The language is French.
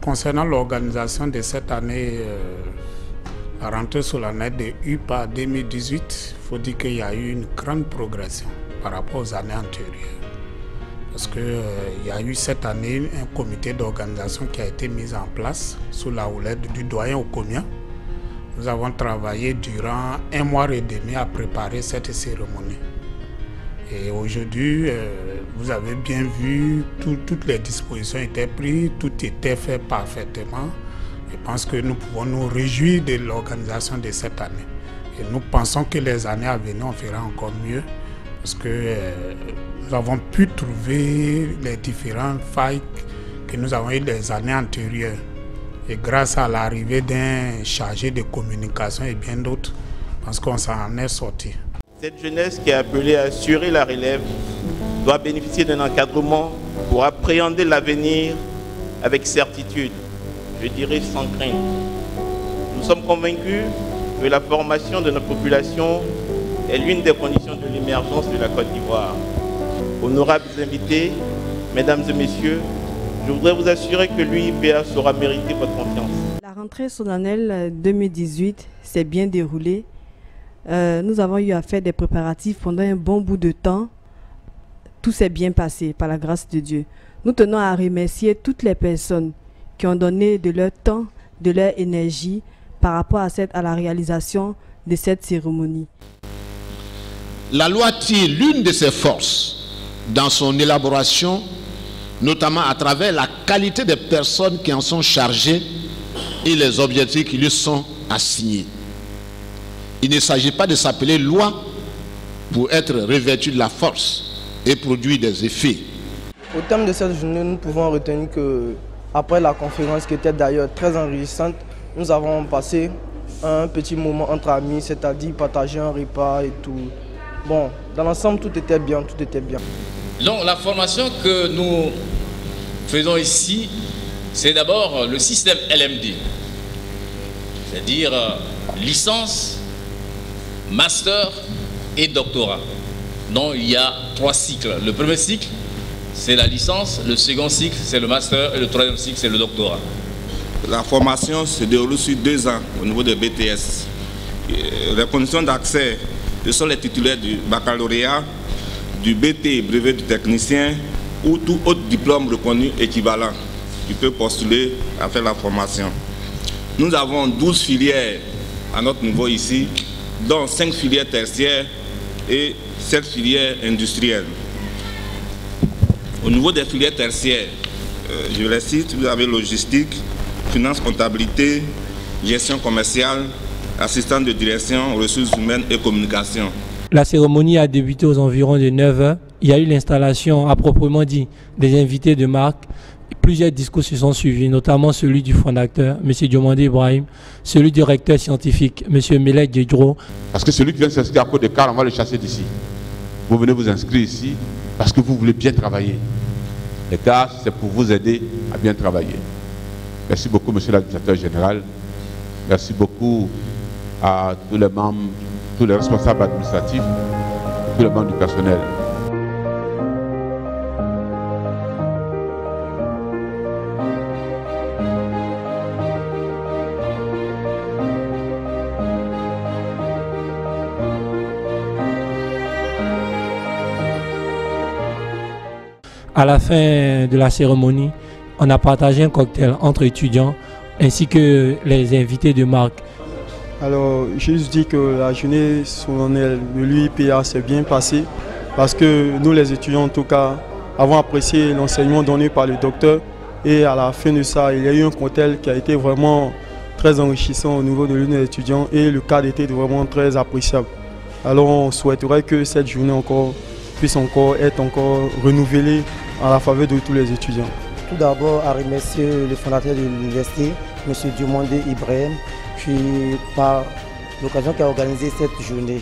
Concernant l'organisation de cette année, la rentrée solennelle de UPA 2018, il faut dire qu'il y a eu une grande progression par rapport aux années antérieures. Parce qu'il y a eu cette année un comité d'organisation qui a été mis en place sous la houlette du doyen Okomia. Nous avons travaillé durant 1 mois et demi à préparer cette cérémonie. Et aujourd'hui, vous avez bien vu, toutes les dispositions étaient prises, tout était fait parfaitement. Je pense que nous pouvons nous réjouir de l'organisation de cette année. Et nous pensons que les années à venir, on fera encore mieux parce que nous avons pu trouver les différentes failles que nous avons eues les années antérieures. Et grâce à l'arrivée d'un chargé de communication et bien d'autres, je pense qu'on s'en est sorti. Cette jeunesse qui est appelée à assurer la relève doit bénéficier d'un encadrement pour appréhender l'avenir avec certitude, je dirais sans crainte. Nous sommes convaincus que la formation de notre population est l'une des conditions de l'émergence de la Côte d'Ivoire. Honorables invités, mesdames et messieurs, je voudrais vous assurer que l'UIPA saura mériter votre confiance. La rentrée solennelle 2018 s'est bien déroulée. Nous avons eu à faire des préparatifs pendant un bon bout de temps. Tout s'est bien passé par la grâce de Dieu. Nous tenons à remercier toutes les personnes qui ont donné de leur temps, de leur énergie par rapport à la réalisation de cette cérémonie. La loi tire l'une de ses forces dans son élaboration, notamment à travers la qualité des personnes qui en sont chargées et les objectifs qui lui sont assignés. Il ne s'agit pas de s'appeler loi pour être revêtu de la force et produire des effets. Au terme de cette journée, nous pouvons retenir que, après la conférence qui était d'ailleurs très enrichissante, nous avons passé un petit moment entre amis, c'est-à-dire partager un repas et tout. Bon, dans l'ensemble, tout était bien, tout était bien. Donc la formation que nous faisons ici, c'est d'abord le système LMD, c'est-à-dire licence, master et doctorat. Donc il y a 3 cycles. Le premier cycle, c'est la licence, le second cycle, c'est le master et le troisième cycle, c'est le doctorat. La formation se déroule sur 2 ans au niveau de BTS. Les conditions d'accès, ce sont les titulaires du baccalauréat, du BT, brevet du technicien, ou tout autre diplôme reconnu équivalent qui peut postuler à faire la formation. Nous avons 12 filières à notre niveau ici, dont 5 filières tertiaires et 7 filières industrielles. Au niveau des filières tertiaires, je les cite, vous avez logistique, finance, comptabilité, gestion commerciale, assistant de direction, ressources humaines et communication. La cérémonie a débuté aux environs de 9 h. Il y a eu l'installation à proprement dit des invités de marque. Plusieurs discours se sont suivis, notamment celui du fondateur, M. Diomandé Ibrahim, celui du recteur scientifique, M. Melek Djedro. Parce que celui qui vient s'inscrire à Côte de Car, on va le chasser d'ici. Vous venez vous inscrire ici parce que vous voulez bien travailler. Les CAR, c'est pour vous aider à bien travailler. Merci beaucoup, M. l'administrateur général. Merci beaucoup à tous les membres, tous les responsables administratifs, tous les membres du personnel. À la fin de la cérémonie, on a partagé un cocktail entre étudiants ainsi que les invités de marque. Alors, je dis que la journée solennelle de l'UIPA s'est bien passée parce que nous, les étudiants, en tout cas, avons apprécié l'enseignement donné par le docteur et à la fin de ça, il y a eu un cocktail qui a été vraiment très enrichissant au niveau de l'union des étudiants et le cadre était vraiment très appréciable. Alors, on souhaiterait que cette journée puisse être renouvelée à la faveur de tous les étudiants. Tout d'abord, à remercier le fondateur de l'université, M. Diomandé Ibrahim, qui par l'occasion qui a organisé cette journée.